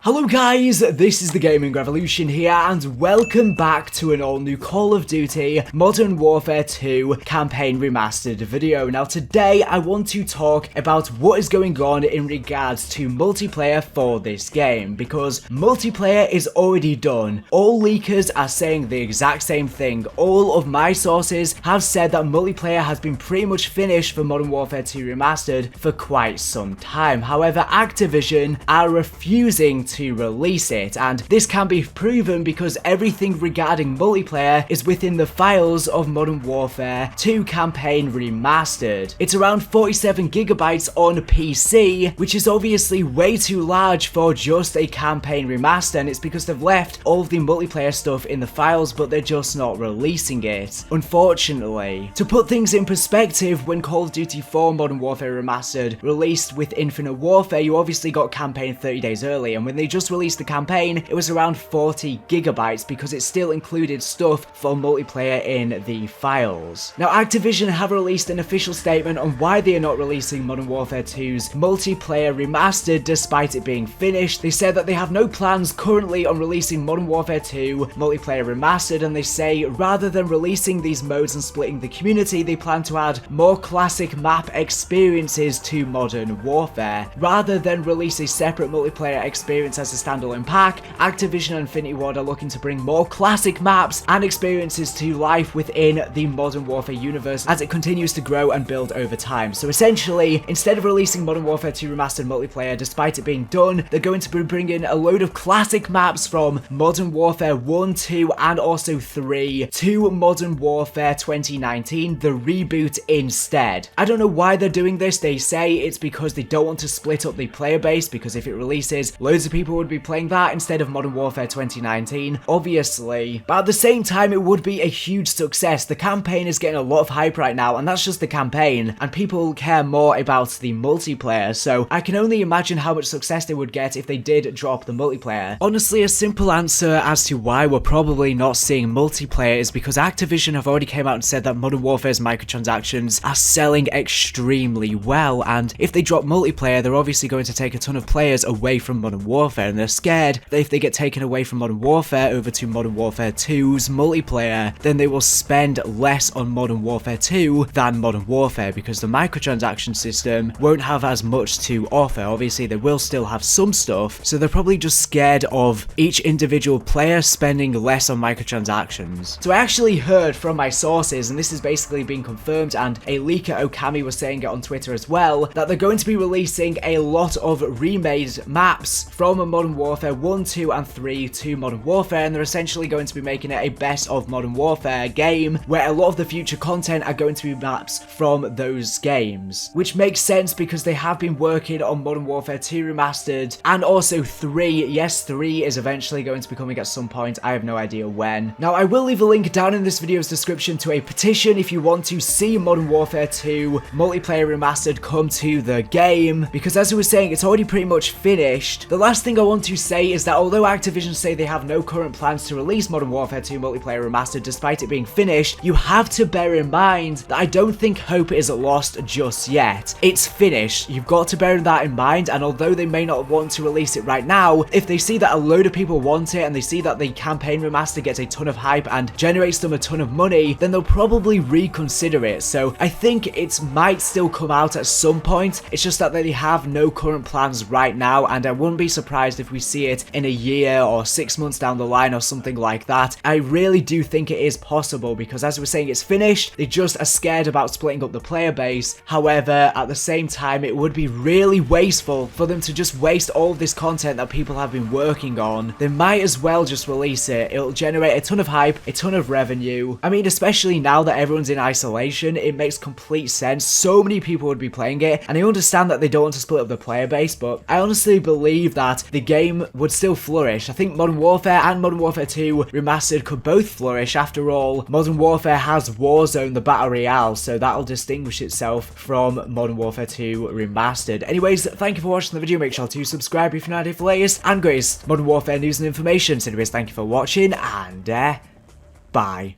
Hello guys, this is the Gaming Revolution here and welcome back to an all new Call of Duty Modern Warfare 2 Campaign Remastered video. Now today I want to talk about what is going on in regards to multiplayer for this game, because multiplayer is already done. All leakers are saying the exact same thing. All of my sources have said that multiplayer has been pretty much finished for Modern Warfare 2 Remastered for quite some time. However, Activision are refusing to release it, and this can be proven because everything regarding multiplayer is within the files of Modern Warfare 2 Campaign Remastered. It's around 47 gigabytes on PC, which is obviously way too large for just a campaign remaster, and it's because they've left all of the multiplayer stuff in the files, but they're just not releasing it, unfortunately. To put things in perspective, when Call of Duty 4 Modern Warfare Remastered released with Infinite Warfare, you obviously got campaign 30 days early, and when they just released the campaign, it was around 40 gigabytes because it still included stuff for multiplayer in the files. Now, Activision have released an official statement on why they are not releasing Modern Warfare 2's multiplayer remastered despite it being finished. They said that they have no plans currently on releasing Modern Warfare 2 multiplayer remastered, and they say rather than releasing these modes and splitting the community, they plan to add more classic map experiences to Modern Warfare. Rather than release a separate multiplayer experience as a standalone pack, Activision and Infinity Ward are looking to bring more classic maps and experiences to life within the Modern Warfare universe as it continues to grow and build over time. So essentially, instead of releasing Modern Warfare 2 Remastered multiplayer despite it being done, they're going to be bringing a load of classic maps from Modern Warfare 1, 2 and also 3 to Modern Warfare 2019, the reboot instead. I don't know why they're doing this. They say it's because they don't want to split up the player base, because if it releases, loads of people would be playing that instead of Modern Warfare 2019, obviously. But at the same time, it would be a huge success. The campaign is getting a lot of hype right now, and that's just the campaign, and people care more about the multiplayer, so I can only imagine how much success they would get if they did drop the multiplayer. Honestly, a simple answer as to why we're probably not seeing multiplayer is because Activision have already came out and said that Modern Warfare's microtransactions are selling extremely well, and if they drop multiplayer, they're obviously going to take a ton of players away from Modern Warfare, and they're scared that if they get taken away from Modern Warfare over to Modern Warfare 2's multiplayer, then they will spend less on Modern Warfare 2 than Modern Warfare, because the microtransaction system won't have as much to offer. Obviously, they will still have some stuff, so they're probably just scared of each individual player spending less on microtransactions. So I actually heard from my sources, and this is basically being confirmed, and a leaker Okami was saying it on Twitter as well, that they're going to be releasing a lot of remade maps from Modern Warfare 1, 2 and 3 to Modern Warfare, and they're essentially going to be making it a best of Modern Warfare game where a lot of the future content are going to be maps from those games, which makes sense because they have been working on Modern Warfare 2 Remastered and also 3. Yes, 3 is eventually going to be coming at some point. I have no idea when. Now, I will leave a link down in this video's description to a petition if you want to see Modern Warfare 2 multiplayer remastered come to the game, because as I was saying, it's already pretty much finished. The last thing I want to say is that although Activision say they have no current plans to release Modern Warfare 2 multiplayer remastered despite it being finished, you have to bear in mind that I don't think hope is lost just yet. It's finished. You've got to bear that in mind, and although they may not want to release it right now, if they see that a load of people want it and they see that the campaign remaster gets a ton of hype and generates them a ton of money, then they'll probably reconsider it. So I think it might still come out at some point. It's just that they have no current plans right now, and I wouldn't be surprised if we see it in a year or 6 months down the line or something like that. I really do think it is possible because, as we were saying, it's finished. They just are scared about splitting up the player base. However, at the same time, it would be really wasteful for them to just waste all of this content that people have been working on. They might as well just release it. It'll generate a ton of hype, a ton of revenue. I mean, especially now that everyone's in isolation, it makes complete sense. So many people would be playing it, and I understand that they don't want to split up the player base, but I honestly believe that the game would still flourish. I think Modern Warfare and Modern Warfare 2 Remastered could both flourish. After all, Modern Warfare has Warzone, the Battle Royale, so that'll distinguish itself from Modern Warfare 2 Remastered. Anyways, thank you for watching the video. Make sure to subscribe if you're not here for the latest and greatest Modern Warfare news and information. So anyways, thank you for watching, and bye.